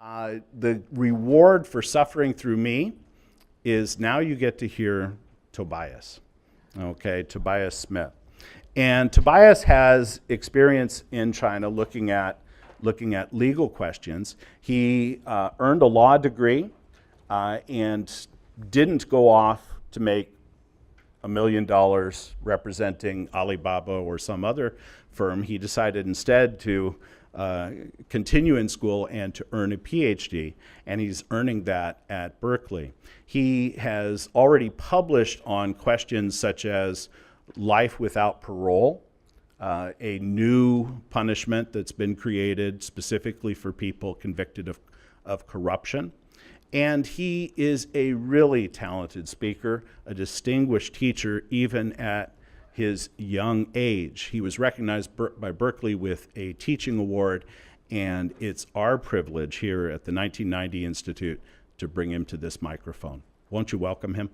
The reward for suffering through me is now you get to hear Tobias, okay, Tobias Smith. And Tobias has experience in China looking at legal questions. He earned a law degree and didn't go off to make $1 million representing Alibaba or some other firm. He decided instead to continue in school and to earn a PhD, and he's earning that at Berkeley. He has already published on questions such as life without parole, a new punishment that's been created specifically for people convicted of corruption. And he is a really talented speaker, a distinguished teacher, even at his young age. He was recognized by Berkeley with a teaching award, and it's our privilege here at the 1990 Institute to bring him to this microphone. Won't you welcome him?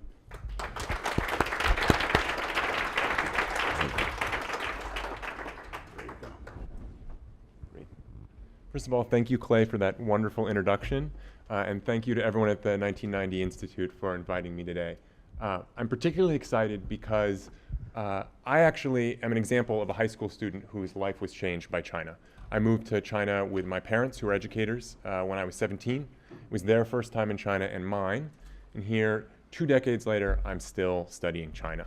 First of all, thank you, Clay, for that wonderful introduction, and thank you to everyone at the 1990 Institute for inviting me today. I'm particularly excited because I actually am an example of a high school student whose life was changed by China. I moved to China with my parents, who are educators, when I was 17. It was their first time in China and mine, and here, 2 decades later, I'm still studying China.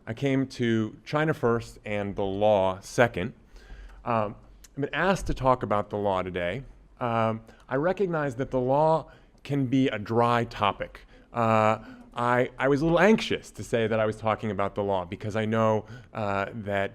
I came to China first and the law second. I've been asked to talk about the law today. I recognize that the law can be a dry topic. I was a little anxious to say that I was talking about the law because I know that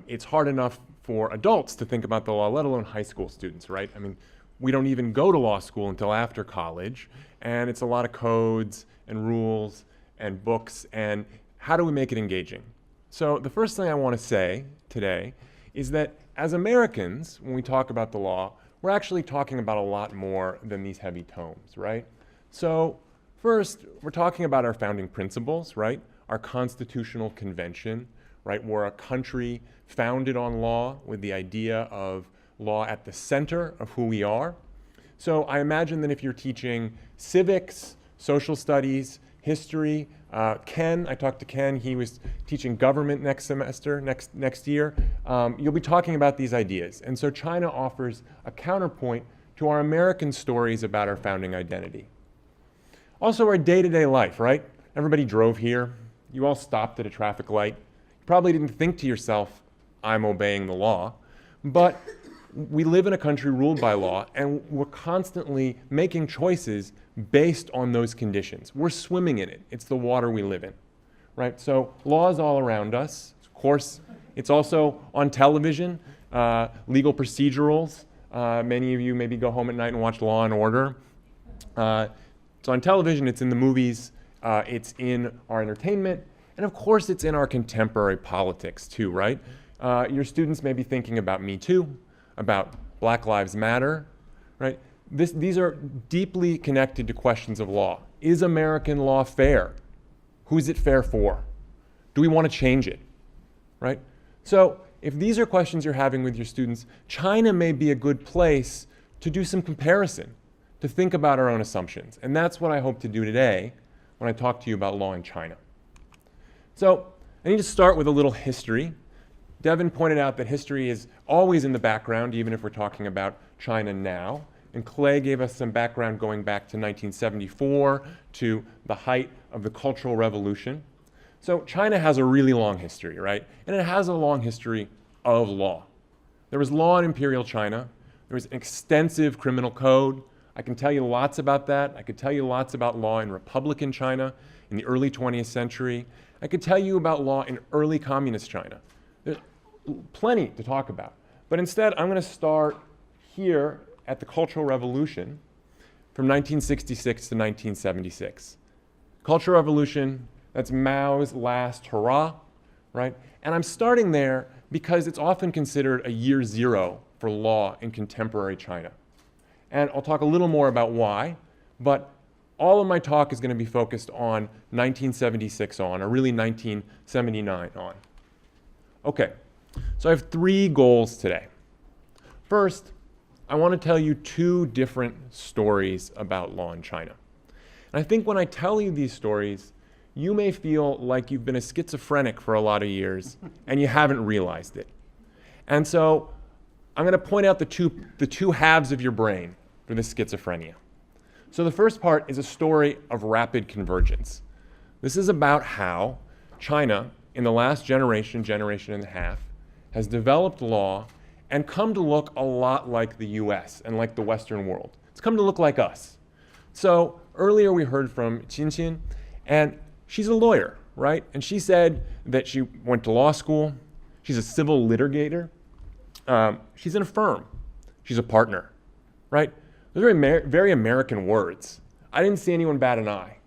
it's hard enough for adults to think about the law, let alone high school students, right? I mean, we don't even go to law school until after college, and it's a lot of codes and rules and books, and how do we make it engaging? So the first thing I want to say today is that as Americans, when we talk about the law, we're actually talking about a lot more than these heavy tomes, right? So first, we're talking about our founding principles, right? Our constitutional convention, right? We're a country founded on law with the idea of law at the center of who we are. So I imagine that if you're teaching civics, social studies, history, Ken, I talked to Ken, he was teaching government next semester, next year. You'll be talking about these ideas. And so China offers a counterpoint to our American stories about our founding identity. Also our day-to-day life, right? Everybody drove here. You all stopped at a traffic light. You probably didn't think to yourself, I'm obeying the law. But we live in a country ruled by law, and we're constantly making choices based on those conditions. We're swimming in it. It's the water we live in, right? So law is all around us. Of course, it's also on television, legal procedurals. Many of you maybe go home at night and watch Law and Order. It's on television, it's in the movies, it's in our entertainment, and of course it's in our contemporary politics too, right? Your students may be thinking about Me Too, about Black Lives Matter, right? These are deeply connected to questions of law. Is American law fair? Who is it fair for? Do we want to change it, right? So if these are questions you're having with your students, China may be a good place to do some comparison, to think about our own assumptions. And that's what I hope to do today when I talk to you about law in China. So I need to start with a little history. Devin pointed out that history is always in the background, even if we're talking about China now. And Clay gave us some background going back to 1974 to the height of the Cultural Revolution. So China has a really long history, right? And it has a long history of law. There was law in Imperial China. There was an extensive criminal code. I can tell you lots about that. I could tell you lots about law in Republican China in the early 20th century. I could tell you about law in early communist China. There's plenty to talk about. But instead, I'm going to start here at the Cultural Revolution from 1966 to 1976. Cultural Revolution, that's Mao's last hurrah, right? And I'm starting there because it's often considered a year zero for law in contemporary China. And I'll talk a little more about why, but all of my talk is going to be focused on 1976 on, or really 1979 on. Okay, so I have 3 goals today. First, I want to tell you two different stories about law in China. And I think when I tell you these stories, you may feel like you've been a schizophrenic for a lot of years and you haven't realized it. And so I'm going to point out the two halves of your brain for this schizophrenia. So the first part is a story of rapid convergence. This is about how China, in the last generation and a half, has developed law and come to look a lot like the US and like the Western world. It's come to look like us. So earlier we heard from Jinping, and she's a lawyer, right? And she said that she went to law school. She's a civil litigator. She's in a firm. She's a partner, right? Those are very American words. I didn't see anyone bat an eye.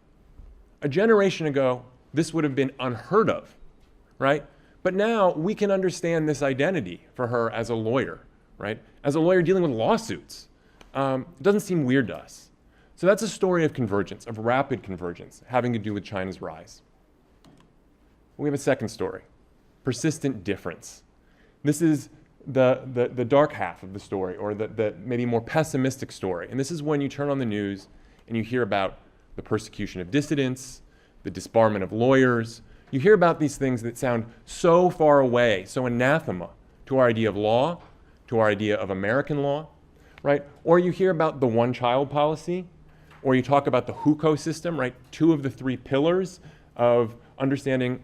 A generation ago, this would have been unheard of, right? But now we can understand this identity for her as a lawyer, right? As a lawyer dealing with lawsuits. It doesn't seem weird to us. So that's a story of convergence, of rapid convergence, having to do with China's rise. We have a second story, persistent difference. This is the dark half of the story, or the maybe more pessimistic story. And this is when you turn on the news and you hear about the persecution of dissidents, the disbarment of lawyers. You hear about these things that sound so far away, so anathema to our idea of law, to our idea of American law, right? Or you hear about the one-child policy, or you talk about the hukou system, right? Two of the three pillars of understanding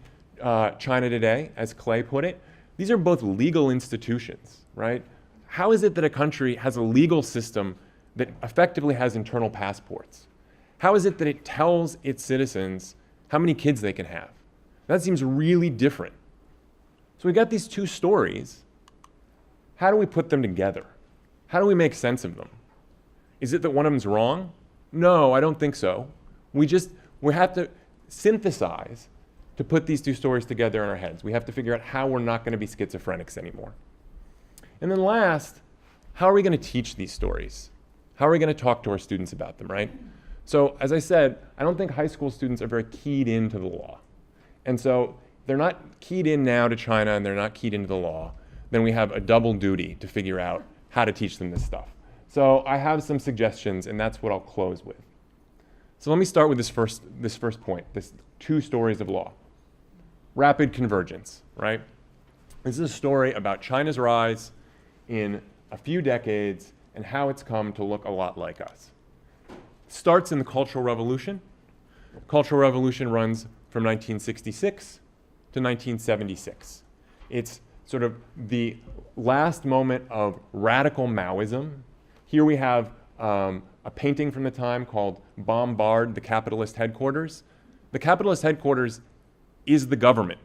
China today, as Clay put it. These are both legal institutions, right? How is it that a country has a legal system that effectively has internal passports? How is it that it tells its citizens how many kids they can have? That seems really different. So we got these two stories. How do we put them together? How do we make sense of them? Is it that one of them's wrong? No, I don't think so. We have to synthesize to put these two stories together in our heads. We have to figure out how we're not going to be schizophrenics anymore. And then last, how are we going to teach these stories? How are we going to talk to our students about them, right? So as I said, I don't think high school students are very keyed into the law. And so they're not keyed in now to China and they're not keyed into the law. Then we have a double duty to figure out how to teach them this stuff. So I have some suggestions, and that's what I'll close with. So let me start with this first point, this two stories of law. Rapid convergence, right? This is a story about China's rise in a few decades and how it's come to look a lot like us. It starts in the Cultural Revolution. The Cultural Revolution runs from 1966 to 1976. It's sort of the last moment of radical Maoism. Here we have a painting from the time called Bombard the Capitalist Headquarters. The capitalist headquarters is the government.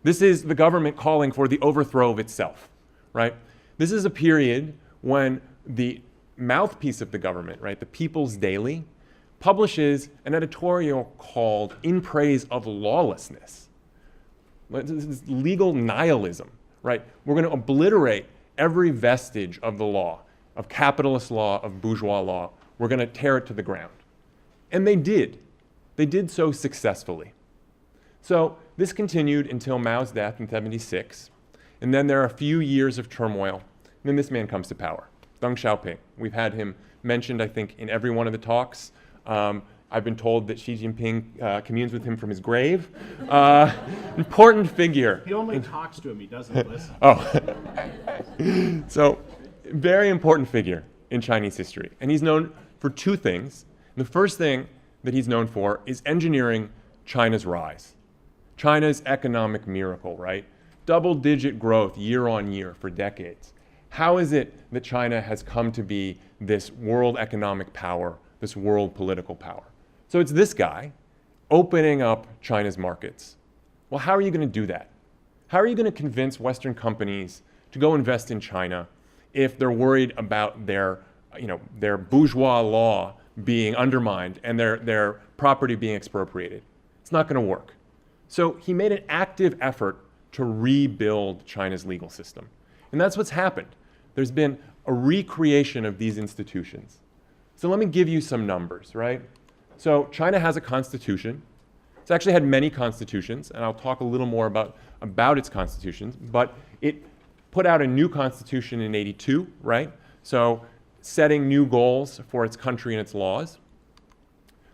This is the government calling for the overthrow of itself, right? This is a period when the mouthpiece of the government, right, the People's Daily, publishes an editorial called In Praise of Lawlessness. This is legal nihilism, right? We're going to obliterate every vestige of the law, of capitalist law, of bourgeois law. We're going to tear it to the ground. And they did. They did so successfully. So this continued until Mao's death in 1976. And then there are a few years of turmoil. And then this man comes to power, Deng Xiaoping. We've had him mentioned, I think, in every one of the talks. I've been told that Xi Jinping communes with him from his grave. Important figure. He only talks to him, he doesn't listen. Oh. So, very important figure in Chinese history. And he's known for two things. The first thing that he's known for is engineering China's rise. China's economic miracle, right? Double-digit growth year on year for decades. How is it that China has come to be this world economic power, this world political power? So it's this guy opening up China's markets. Well, how are you going to do that? How are you going to convince Western companies to go invest in China if they're worried about their bourgeois law being undermined and their property being expropriated? It's not going to work. So he made an active effort to rebuild China's legal system. And that's what's happened. There's been a recreation of these institutions. So let me give you some numbers, right? So China has a constitution. It's actually had many constitutions, and I'll talk a little more about its constitutions, but it put out a new constitution in '82, right? So setting new goals for its country and its laws.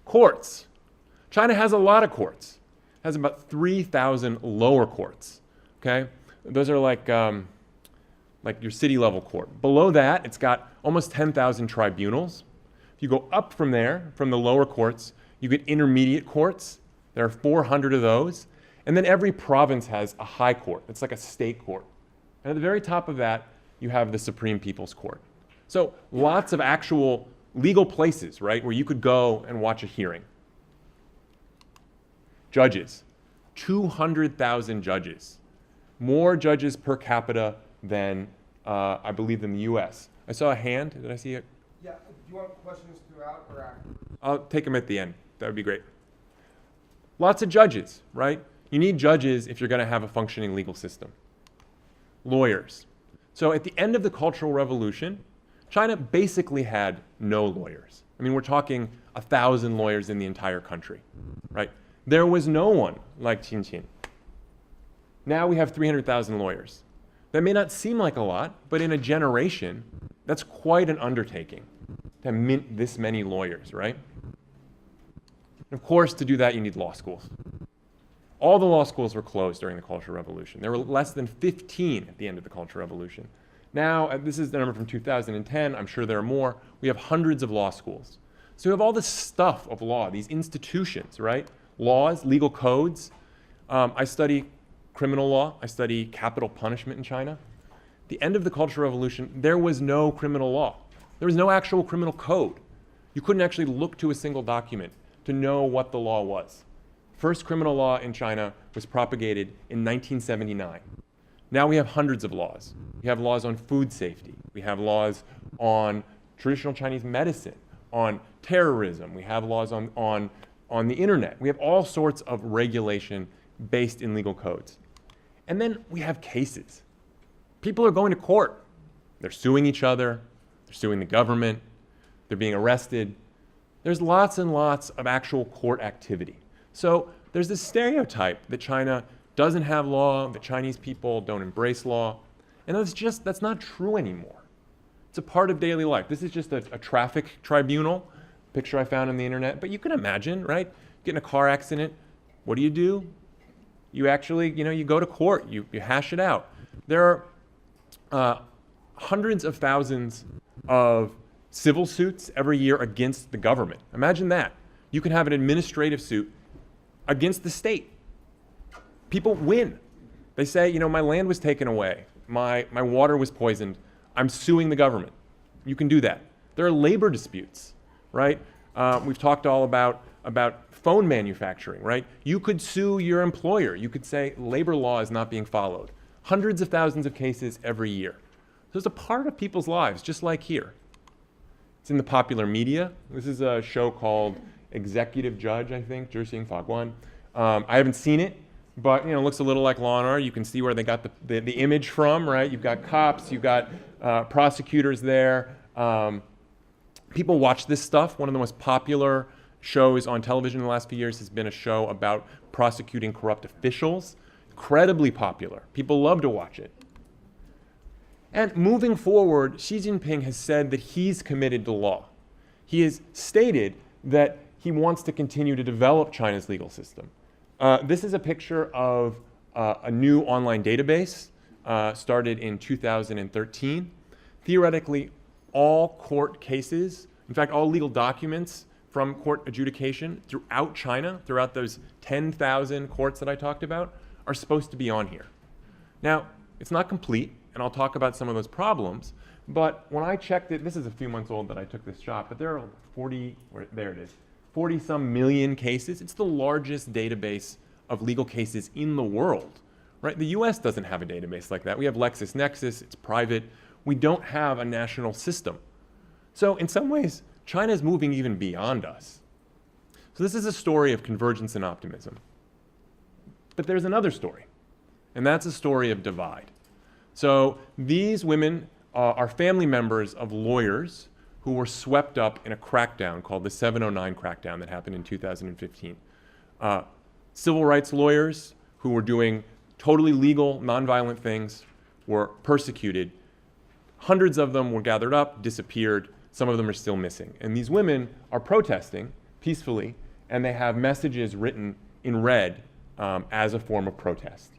Courts. China has a lot of courts. It has about 3,000 lower courts. Okay, those are like your city level court. Below that, it's got almost 10,000 tribunals. If you go up from there, from the lower courts, you get intermediate courts. There are 400 of those. And then every province has a high court. It's like a state court. And at the very top of that, you have the Supreme People's Court. So lots of actual legal places, right, where you could go and watch a hearing. Judges. 200,000 judges. More judges per capita than, I believe, in the US. I saw a hand. Did I see it? Yeah, do you want questions throughout or after? I'll take them at the end. That would be great. Lots of judges, right? You need judges if you're going to have a functioning legal system. Lawyers. So at the end of the Cultural Revolution, China basically had no lawyers. I mean, we're talking 1,000 lawyers in the entire country, right? There was no one like Jinping. Now we have 300,000 lawyers. That may not seem like a lot, but in a generation, that's quite an undertaking to mint this many lawyers, right? And of course, to do that, you need law schools. All the law schools were closed during the Cultural Revolution. There were less than 15 at the end of the Cultural Revolution. Now, this is the number from 2010. I'm sure there are more. We have hundreds of law schools. So we have all this stuff of law, these institutions, right? Laws, legal codes. I study criminal law. I study capital punishment in China. At the end of the Cultural Revolution, there was no criminal law. There was no actual criminal code. You couldn't actually look to a single document to know what the law was. First criminal law in China was propagated in 1979. Now we have hundreds of laws. We have laws on food safety. We have laws on traditional Chinese medicine, on terrorism. We have laws on the internet. We have all sorts of regulation based in legal codes. And then we have cases. People are going to court. They're suing each other. They're suing the government. They're being arrested. There's lots and lots of actual court activity. So there's this stereotype that China doesn't have law, that Chinese people don't embrace law. And that's not true anymore. It's a part of daily life. This is just a traffic tribunal, picture I found on the internet. But you can imagine, right? Get in a car accident. What do? You actually, you go to court. You hash it out. There are hundreds of thousands of civil suits every year against the government. Imagine that. You can have an administrative suit against the state. People win. They say, my land was taken away. My water was poisoned. I'm suing the government. You can do that. There are labor disputes, right? We've talked all about phone manufacturing, right? You could sue your employer. You could say labor law is not being followed. Hundreds of thousands of cases every year. So it's a part of people's lives, just like here. It's in the popular media. This is a show called Executive Judge, I think, 执行法官. I haven't seen it, but it looks a little like Law and Order. You can see where they got the image from, right? You've got cops, you've got prosecutors there. People watch this stuff. One of the most popular shows on television in the last few years has been a show about prosecuting corrupt officials. Incredibly popular. People love to watch it. And moving forward, Xi Jinping has said that he's committed to law. He has stated that he wants to continue to develop China's legal system. This is a picture of a new online database started in 2013. Theoretically, all court cases, in fact, all legal documents from court adjudication throughout China, throughout those 10,000 courts that I talked about, are supposed to be on here. Now, it's not complete, and I'll talk about some of those problems, but when I checked it, this is a few months old that I took this shot, but there are 40 some million cases. It's the largest database of legal cases in the world, right? The US doesn't have a database like that. We have LexisNexis, it's private. We don't have a national system. So in some ways, China is moving even beyond us. So this is a story of convergence and optimism. But there's another story, and that's a story of divide. So these women are family members of lawyers who were swept up in a crackdown called the 709 crackdown that happened in 2015. Civil rights lawyers who were doing totally legal, nonviolent things were persecuted. Hundreds of them were gathered up, disappeared. Some of them are still missing. And these women are protesting peacefully, and they have messages written in red as a form of protest.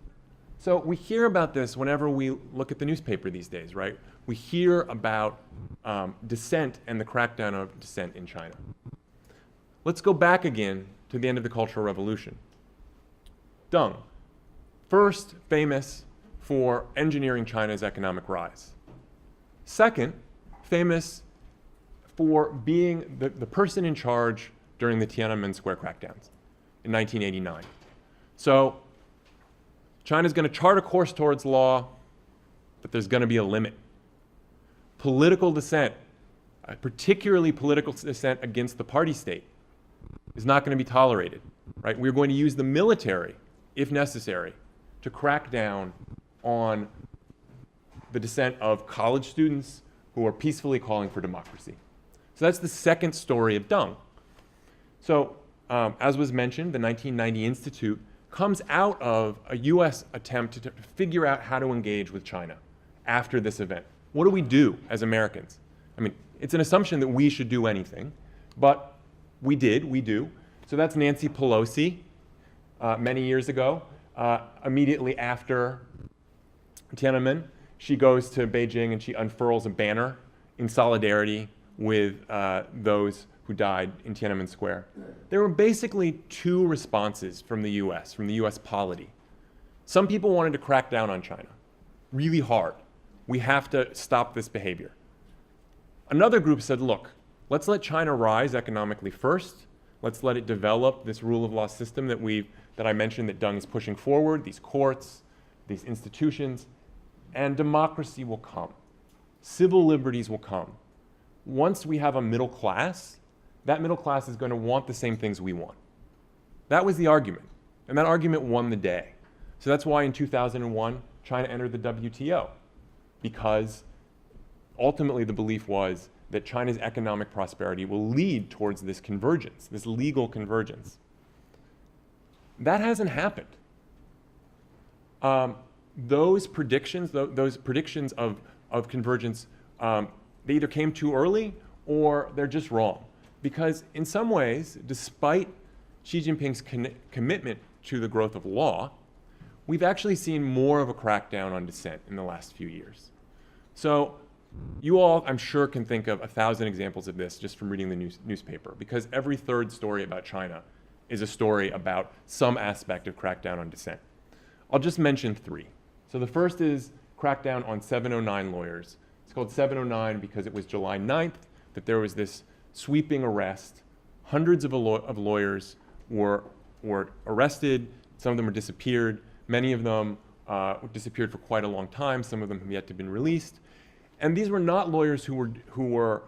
So we hear about this whenever we look at the newspaper these days, right? We hear about dissent and the crackdown of dissent in China. Let's go back again to the end of the Cultural Revolution. Deng, first famous for engineering China's economic rise. Second, famous for being the person in charge during the Tiananmen Square crackdowns in 1989. So China's going to chart a course towards law, but there's going to be a limit. Political dissent, particularly political dissent against the party state, is not going to be tolerated, right? We're going to use the military, if necessary, to crack down on the dissent of college students who are peacefully calling for democracy. So that's the second story of Deng. So, as was mentioned, the 1990 Institute comes out of a US attempt to figure out how to engage with China after this event. What do we do as Americans? I mean, it's an assumption that we should do anything, but we do. So that's Nancy Pelosi many years ago. Immediately after Tiananmen, she goes to Beijing and she unfurls a banner in solidarity with those who died in Tiananmen Square. There were basically two responses from the US polity. Some people wanted to crack down on China really hard. We have to stop this behavior. Another group said, look, let's let China rise economically first. Let's let it develop this rule of law system that I mentioned that Deng is pushing forward, these courts, these institutions, and democracy will come. Civil liberties will come. Once we have a middle class, that middle class is going to want the same things we want. That was the argument, and that argument won the day. So that's why in 2001, China entered the WTO, because ultimately the belief was that China's economic prosperity will lead towards this convergence, this legal convergence. That hasn't happened. Those predictions of convergence, they either came too early or they're just wrong. Because in some ways, despite Xi Jinping's commitment to the growth of law, we've actually seen more of a crackdown on dissent in the last few years. So you all, I'm sure, can think of 1,000 examples of this just from reading the newspaper, because every third story about China is a story about some aspect of crackdown on dissent. I'll just mention three. So the first is crackdown on 709 lawyers. It's called 709 because it was July 9th that there was this sweeping arrest. Hundreds of lawyers were arrested. Some of them were disappeared. Many of them disappeared for quite a long time. Some of them have yet to be released. And these were not lawyers who were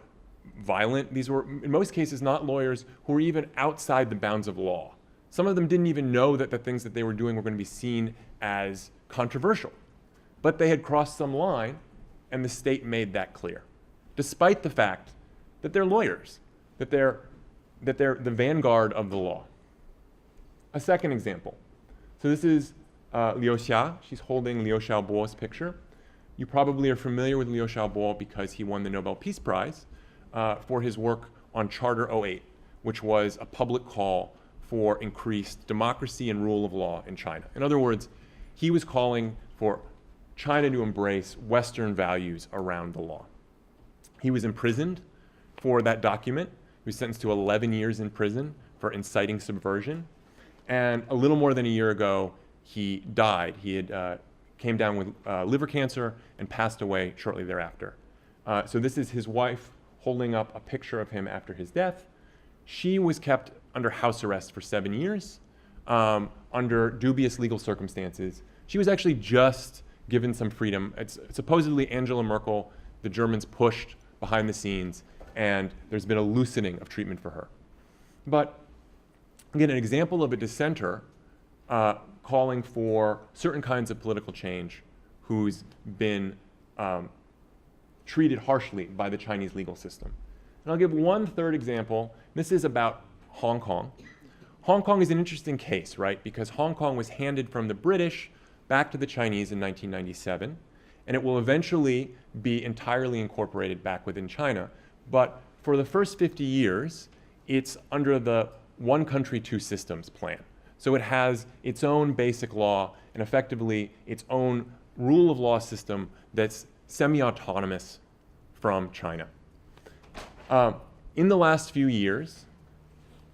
violent. These were, in most cases, not lawyers who were even outside the bounds of law. Some of them didn't even know that the things that they were doing were going to be seen as controversial. But they had crossed some line, and the state made that clear, despite the fact that they're lawyers, that they're the vanguard of the law. A second example. So this is Liu Xia. She's holding Liu Xiaobo's picture. You probably are familiar with Liu Xiaobo because he won the Nobel Peace Prize for his work on Charter 08, which was a public call for increased democracy and rule of law in China. In other words, he was calling for China to embrace Western values around the law. He was imprisoned for that document. He was sentenced to 11 years in prison for inciting subversion. And a little more than a year ago, he died. He had came down with liver cancer and passed away shortly thereafter. So this is his wife holding up a picture of him after his death. She was kept under house arrest for 7 years under dubious legal circumstances. She was actually just given some freedom. It's supposedly Angela Merkel, the Germans pushed behind the scenes, and there's been a loosening of treatment for her. But again, an example of a dissenter calling for certain kinds of political change who's been treated harshly by the Chinese legal system. And I'll give one third example. This is about Hong Kong. Hong Kong is an interesting case, right? Because Hong Kong was handed from the British back to the Chinese in 1997, and it will eventually be entirely incorporated back within China. But for the first 50 years, it's under the one country, two systems plan. So it has its own basic law and effectively its own rule of law system that's semi-autonomous from China. In the last few years,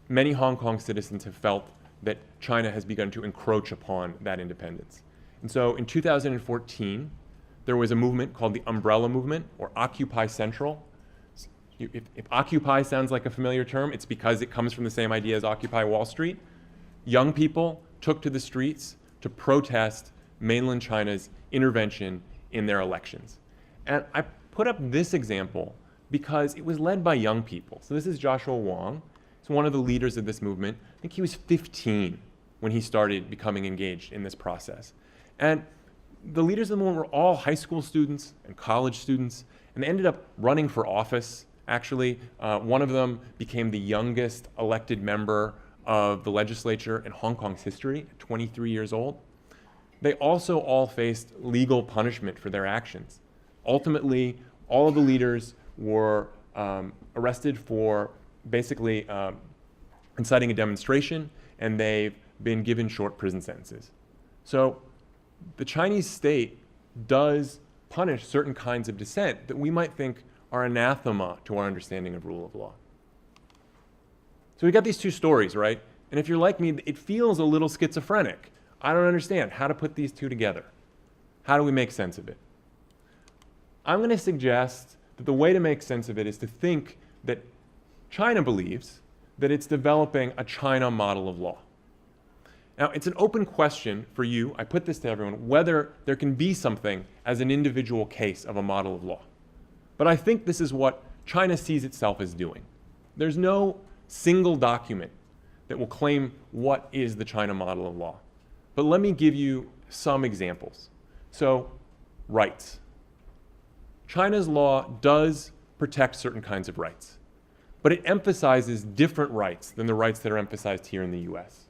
many Hong Kong citizens have felt that China has begun to encroach upon that independence. And so in 2014, there was a movement called the Umbrella Movement, or Occupy Central. If Occupy sounds like a familiar term, it's because it comes from the same idea as Occupy Wall Street. Young people took to the streets to protest mainland China's intervention in their elections. And I put up this example because it was led by young people. So this is Joshua Wong. He's one of the leaders of this movement. I think he was 15 when he started becoming engaged in this process. And the leaders of the movement were all high school students and college students, and they ended up running for office. Actually, one of them became the youngest elected member of the legislature in Hong Kong's history, at 23 years old. They also all faced legal punishment for their actions. Ultimately, all of the leaders were arrested for basically inciting a demonstration, and they've been given short prison sentences. So the Chinese state does punish certain kinds of dissent that we might think are anathema to our understanding of rule of law. So we got these two stories, right? And if you're like me, it feels a little schizophrenic. I don't understand how to put these two together. How do we make sense of it? I'm going to suggest that the way to make sense of it is to think that China believes that it's developing a China model of law. Now, it's an open question for you, I put this to everyone, whether there can be something as an individual case of a model of law. But I think this is what China sees itself as doing. There's no single document that will claim what is the China model of law. But let me give you some examples. So, rights. China's law does protect certain kinds of rights, but it emphasizes different rights than the rights that are emphasized here in the US.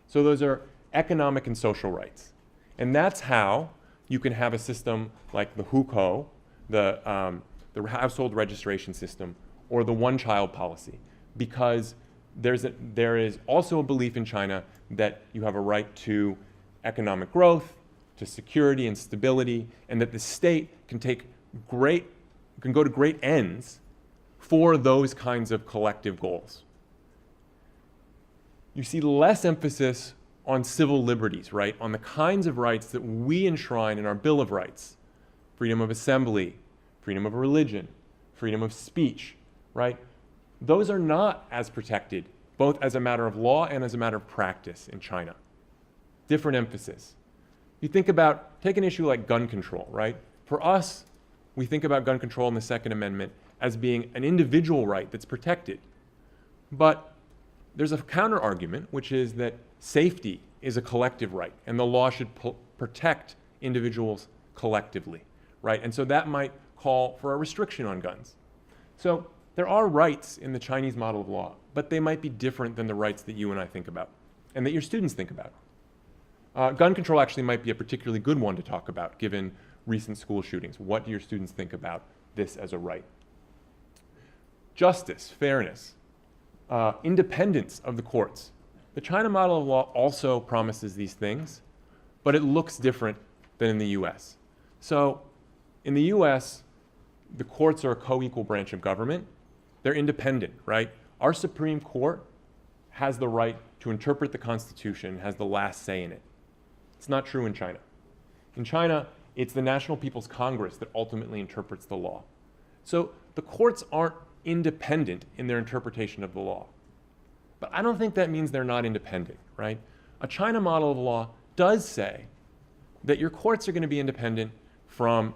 So those are economic and social rights. And that's how you can have a system like the hukou, the household registration system, or the one-child policy, because there is also a belief in China that you have a right to economic growth, to security and stability, and that the state can go to great ends for those kinds of collective goals. You see less emphasis on civil liberties, right? On the kinds of rights that we enshrine in our Bill of Rights. Freedom of assembly, freedom of religion, freedom of speech, right? Those are not as protected, both as a matter of law and as a matter of practice in China. Different emphasis. You think about, take an issue like gun control, right? For us, we think about gun control in the Second Amendment as being an individual right that's protected. But there's a counter argument, which is that safety is a collective right, and the law should protect individuals collectively, right? And so that might call for a restriction on guns. So there are rights in the Chinese model of law, but they might be different than the rights that you and I think about, and that your students think about. Gun control actually might be a particularly good one to talk about, given recent school shootings. What do your students think about this as a right? Justice, fairness, independence of the courts. The China model of law also promises these things, but it looks different than in the US. So in the US, the courts are a co-equal branch of government. They're independent, right? Our Supreme Court has the right to interpret the Constitution, has the last say in it. It's not true in China. In China, it's the National People's Congress that ultimately interprets the law. So the courts aren't independent in their interpretation of the law. But I don't think that means they're not independent, right? A China model of law does say that your courts are going to be independent from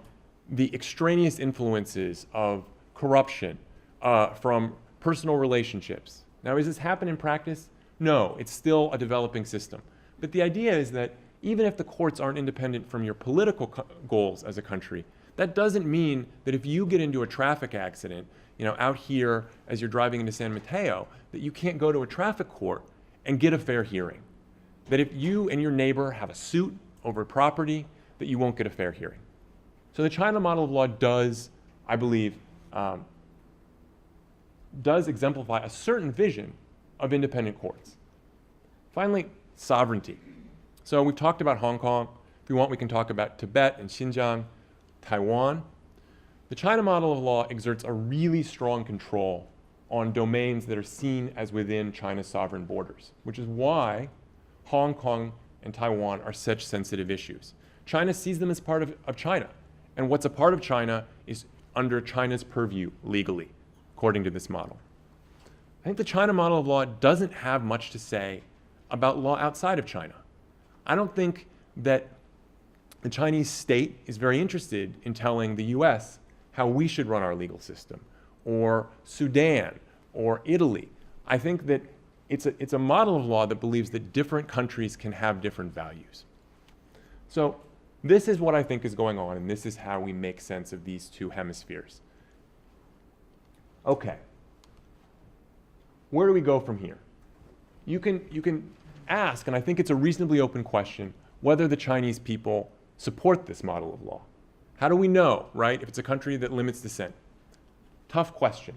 the extraneous influences of corruption, from personal relationships. Now, does this happen in practice? No, it's still a developing system. But the idea is that even if the courts aren't independent from your political goals as a country, that doesn't mean that if you get into a traffic accident, out here as you're driving into San Mateo, that you can't go to a traffic court and get a fair hearing. That if you and your neighbor have a suit over property, that you won't get a fair hearing. So the China model of law does, I believe, does exemplify a certain vision of independent courts. Finally, sovereignty. So we've talked about Hong Kong. If we want, we can talk about Tibet and Xinjiang, Taiwan. The China model of law exerts a really strong control on domains that are seen as within China's sovereign borders, which is why Hong Kong and Taiwan are such sensitive issues. China sees them as part of China, and what's a part of China is under China's purview legally, according to this model. I think the China model of law doesn't have much to say about law outside of China. I don't think that the Chinese state is very interested in telling the US how we should run our legal system, or Sudan, or Italy. I think that it's a model of law that believes that different countries can have different values. So this is what I think is going on, and this is how we make sense of these two hemispheres. Okay. Where do we go from here? You can ask, and I think it's a reasonably open question, whether the Chinese people support this model of law. How do we know, right, if it's a country that limits dissent? Tough question.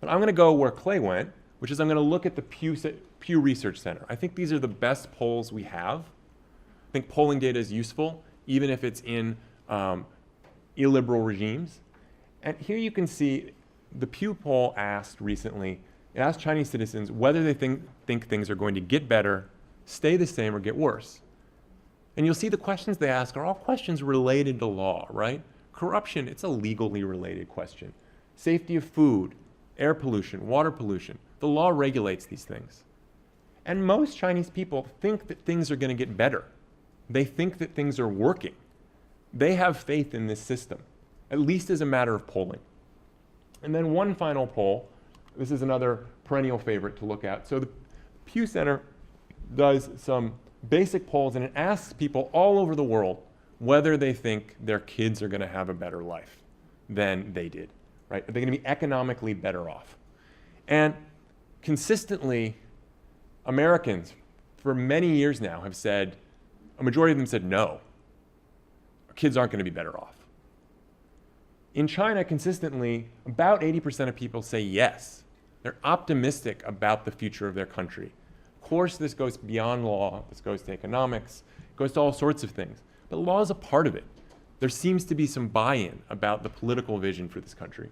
But I'm going to go where Clay went, which is I'm going to look at the Pew Research Center. I think these are the best polls we have. I think polling data is useful, even if it's in illiberal regimes. And here you can see the Pew poll asked recently, it asked Chinese citizens whether they think things are going to get better, stay the same, or get worse. And you'll see the questions they ask are all questions related to law, right? Corruption, it's a legally related question. Safety of food, air pollution, water pollution. The law regulates these things. And most Chinese people think that things are going to get better. They think that things are working. They have faith in this system, at least as a matter of polling. And then one final poll. This is another perennial favorite to look at. So the Pew Center does some basic polls, and it asks people all over the world whether they think their kids are going to have a better life than they did, right? Are they going to be economically better off? And consistently, Americans, for many years now, have said, a majority of them said no. Our kids aren't going to be better off. In China, consistently, about 80% of people say yes. They're optimistic about the future of their country. Of course, this goes beyond law. This goes to economics. It goes to all sorts of things. But law is a part of it. There seems to be some buy-in about the political vision for this country.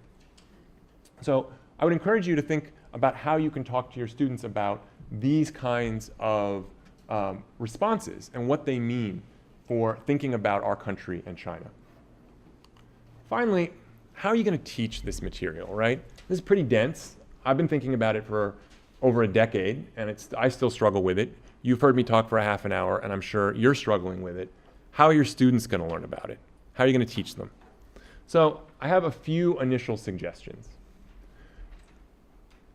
So I would encourage you to think about how you can talk to your students about these kinds of responses and what they mean for thinking about our country and China. Finally, how are you going to teach this material, right? This is pretty dense. I've been thinking about it for over a decade, and I still struggle with it. You've heard me talk for a half an hour, and I'm sure you're struggling with it. How are your students going to learn about it? How are you going to teach them? So I have a few initial suggestions.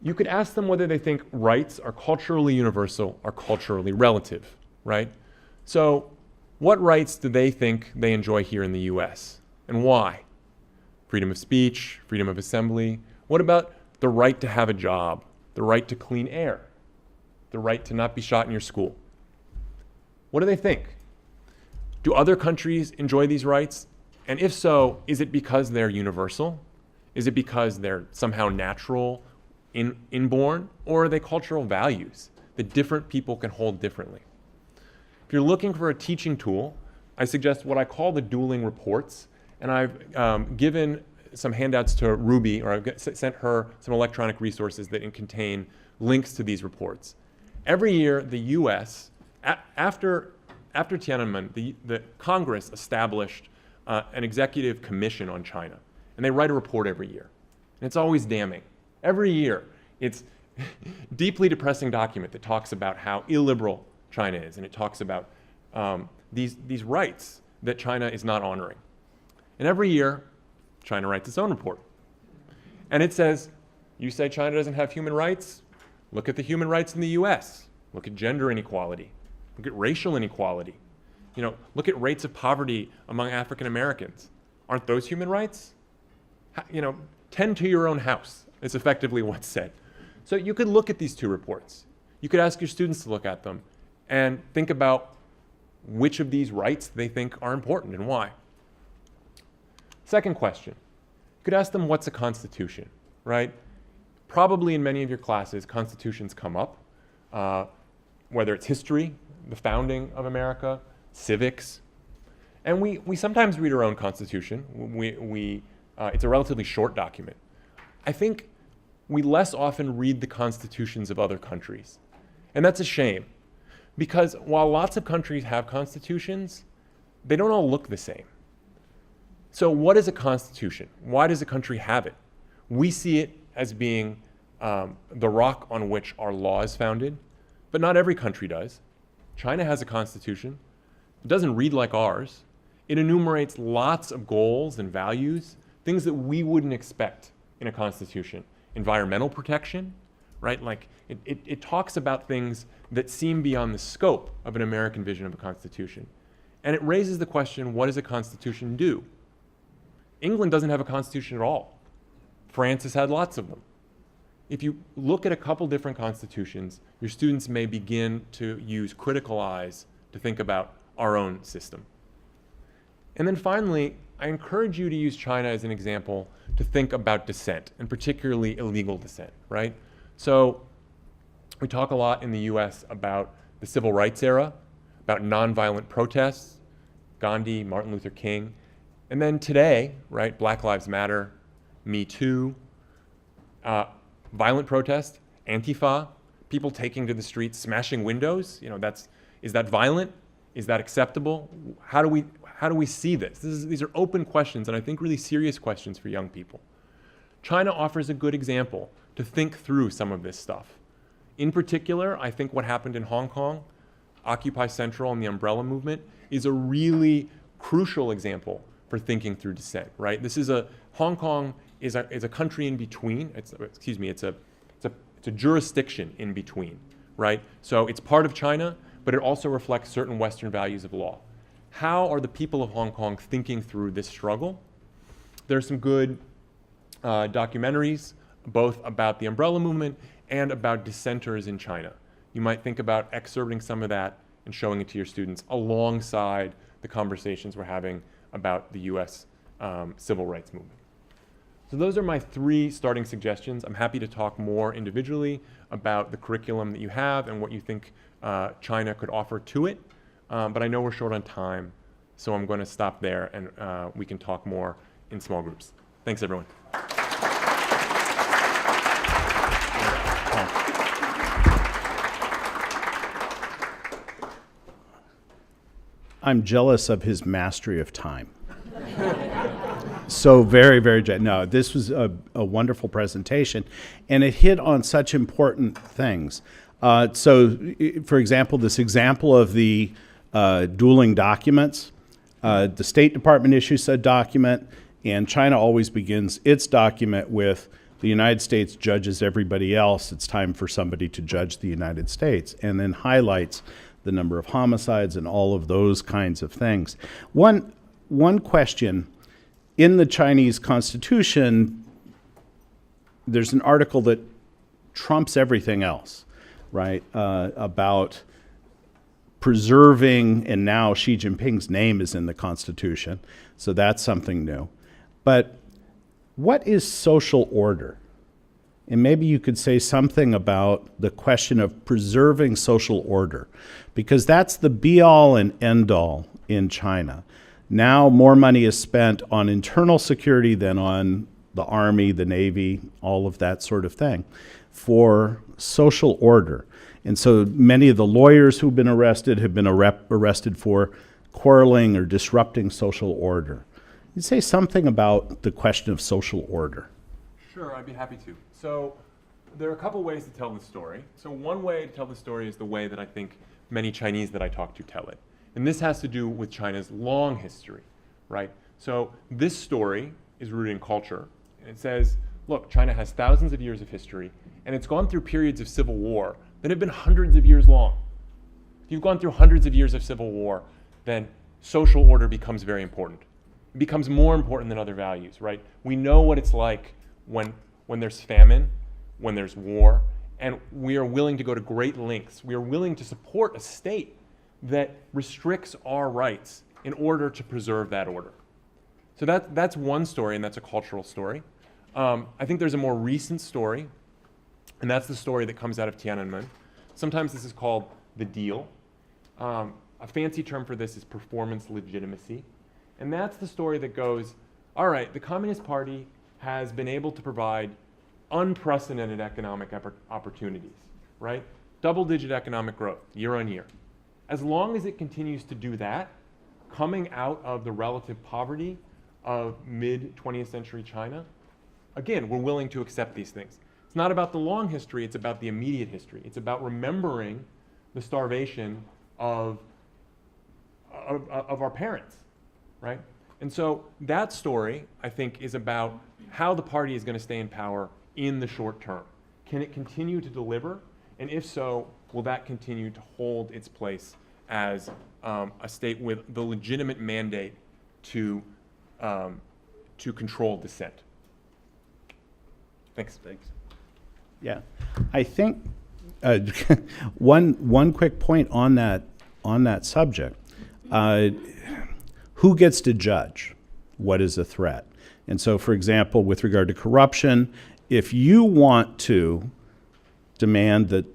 You could ask them whether they think rights are culturally universal or culturally relative, right? So what rights do they think they enjoy here in the US, and why? Freedom of speech, freedom of assembly. What about the right to have a job, the right to clean air, the right to not be shot in your school? What do they think? Do other countries enjoy these rights? And if so, is it because they're universal? Is it because they're somehow natural, inborn? Or are they cultural values that different people can hold differently? If you're looking for a teaching tool, I suggest what I call the dueling reports. And I've given some handouts to Ruby, or I've sent her some electronic resources that contain links to these reports. Every year, the US, after Tiananmen, the Congress established an executive commission on China. And they write a report every year. And it's always damning. Every year, it's a deeply depressing document that talks about how illiberal China is. And it talks about these rights that China is not honoring. And every year, China writes its own report. And it says, you say China doesn't have human rights? Look at the human rights in the US. Look at gender inequality. Look at racial inequality. Look at rates of poverty among African Americans. Aren't those human rights? Tend to your own house is effectively what's said. So you could look at these two reports. You could ask your students to look at them and think about which of these rights they think are important and why. Second question, you could ask them what's a constitution, right? probably in many of your classes, constitutions come up, whether it's history, the founding of America, civics. And we sometimes read our own constitution. It's a relatively short document. I think we less often read the constitutions of other countries. And that's a shame, because while lots of countries have constitutions, they don't all look the same. So what is a constitution? Why does a country have it? We see it as being the rock on which our law is founded, but not every country does. China has a constitution. It doesn't read like ours. It enumerates lots of goals and values, things that we wouldn't expect in a constitution. Environmental protection, right? Like it talks about things that seem beyond the scope of an American vision of a constitution. And it raises the question, what does a constitution do? England doesn't have a constitution at all. France has had lots of them. If you look at a couple different constitutions, your students may begin to use critical eyes to think about our own system. And then finally, I encourage you to use China as an example to think about dissent, and particularly illegal dissent, right? So we talk a lot in the US about the civil rights era, about nonviolent protests, Gandhi, Martin Luther King. And then today, right, Black Lives Matter, Me Too, violent protest, Antifa, people taking to the streets, smashing windows. Is that violent? Is that acceptable? How do we see this? These are open questions, and I think really serious questions for young people. China offers a good example to think through some of this stuff. In particular, I think what happened in Hong Kong, Occupy Central and the Umbrella Movement, is a really crucial example for thinking through dissent, right? Hong Kong is a country in between. It's a jurisdiction in between, right? So it's part of China, but it also reflects certain Western values of law. How are the people of Hong Kong thinking through this struggle? There's some good documentaries, both about the Umbrella Movement and about dissenters in China. You might think about excerpting some of that and showing it to your students alongside the conversations we're having about the US civil rights movement. So those are my 3 starting suggestions. I'm happy to talk more individually about the curriculum that you have and what you think China could offer to it. But I know we're short on time, so I'm going to stop there, and we can talk more in small groups. Thanks, everyone. I'm jealous of his mastery of time. So very, no, this was a wonderful presentation, and it hit on such important things. For example, this example of the dueling documents, the State Department issues a document, and China always begins its document with, the United States judges everybody else, it's time for somebody to judge the United States, and then highlights the number of homicides and all of those kinds of things. One question, in the Chinese Constitution, there's an article that trumps everything else, right, about preserving, and now Xi Jinping's name is in the Constitution, so that's something new. But what is social order? And maybe you could say something about the question of preserving social order, because that's the be-all and end-all in China. Now more money is spent on internal security than on the army, the navy, all of that sort of thing, for social order. And so many of the lawyers who've been arrested have been arrested for quarreling or disrupting social order. You'd say something about the question of social order. Sure, I'd be happy to. So there are a couple ways to tell the story. So one way to tell the story is the way that I think many Chinese that I talk to tell it. And this has to do with China's long history, right? So this story is rooted in culture. And it says, look, China has thousands of years of history, and it's gone through periods of civil war that have been hundreds of years long. If you've gone through hundreds of years of civil war, then social order becomes very important. It becomes more important than other values, right? We know what it's like when there's famine, when there's war, and we are willing to go to great lengths. We are willing to support a state that restricts our rights in order to preserve that order. So that's one story, and that's a cultural story. I think there's a more recent story And that's the story that comes out of Tiananmen. Sometimes this is called the deal. A fancy term for this is performance legitimacy. And that's the story that goes, all right, the Communist Party has been able to provide unprecedented economic opportunities, right? Double-digit economic growth year on year. As long as it continues to do that, coming out of the relative poverty of mid-20th century China, again, we're willing to accept these things. It's not about the long history, it's about the immediate history. It's about remembering the starvation of our parents, right? And so that story, I think, is about how the party is going to stay in power in the short term. Can it continue to deliver? And if so, will that continue to hold its place as a state with the legitimate mandate to control dissent? Thanks. Thanks. Yeah, I think one quick point on that subject. Who gets to judge what is a threat? And so, for example, with regard to corruption, if you want to demand that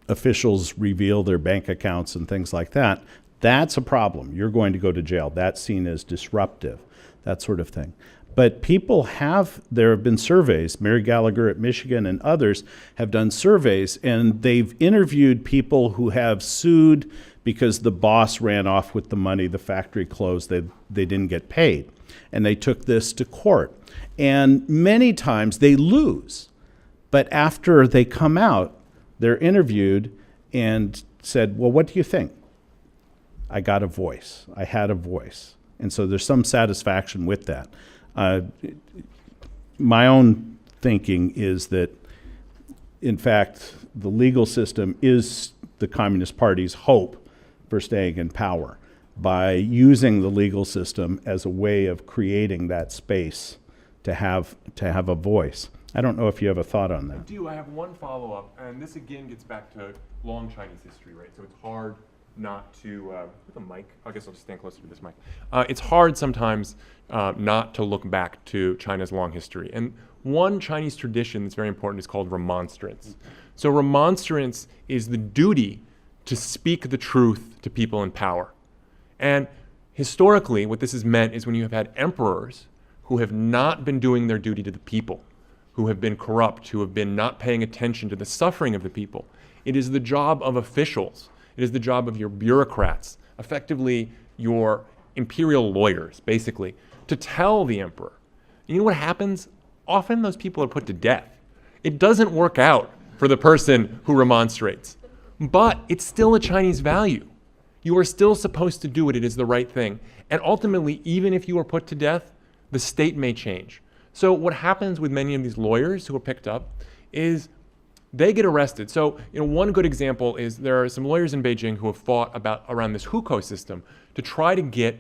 officials reveal their bank accounts and things like that, that's a problem. You're going to go to jail. That's seen as disruptive, that sort of thing. But there have been surveys, Mary Gallagher at Michigan and others have done surveys, and they've interviewed people who have sued because the boss ran off with the money, the factory closed, they didn't get paid. And they took this to court. And many times they lose. But after they come out, they're interviewed and said, well, what do you think? I got a voice. I had a voice. And so there's some satisfaction with that. My own thinking is that, in fact, the legal system is the Communist Party's hope for staying in power by using the legal system as a way of creating that space to have a voice. I don't know if you have a thought on that. I have one follow-up, and this again gets back to long Chinese history, right? So it's hard not to, with a mic, I guess I'll just stand closer to this mic. It's hard sometimes not to look back to China's long history. And one Chinese tradition that's very important is called remonstrance. So remonstrance is the duty to speak the truth to people in power. And historically, what this has meant is when you have had emperors who have not been doing their duty to the people, who have been corrupt, who have been not paying attention to the suffering of the people, it is the job of officials, it is the job of your bureaucrats, effectively your imperial lawyers, basically, to tell the emperor. And you know what happens? Often those people are put to death. It doesn't work out for the person who remonstrates. But it's still a Chinese value. You are still supposed to do it. It is the right thing. And ultimately, even if you are put to death, the state may change. So what happens with many of these lawyers who are picked up is they get arrested. So one good example is there are some lawyers in Beijing who have fought around this hukou system to try to get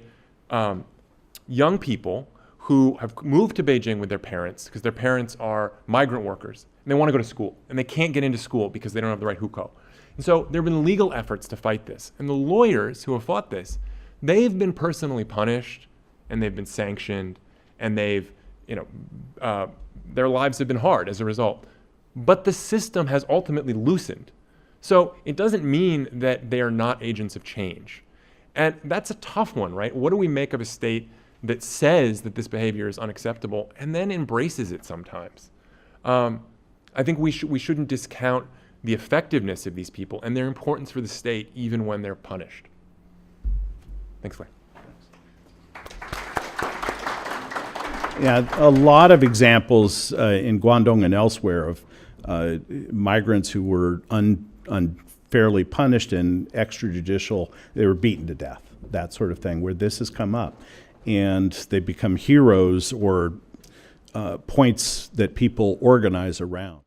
young people who have moved to Beijing with their parents because their parents are migrant workers and they want to go to school and they can't get into school because they don't have the right hukou. And so there have been legal efforts to fight this. And the lawyers who have fought this, they've been personally punished and they've been sanctioned and they've, their lives have been hard as a result. But the system has ultimately loosened. So it doesn't mean that they are not agents of change. And that's a tough one, right? What do we make of a state that says that this behavior is unacceptable and then embraces it sometimes? I think we shouldn't discount the effectiveness of these people and their importance for the state even when they're punished. Thanks, Clay. Yeah, a lot of examples in Guangdong and elsewhere of migrants who were unfairly punished and extrajudicial, they were beaten to death, that sort of thing, where this has come up. And they become heroes or points that people organize around.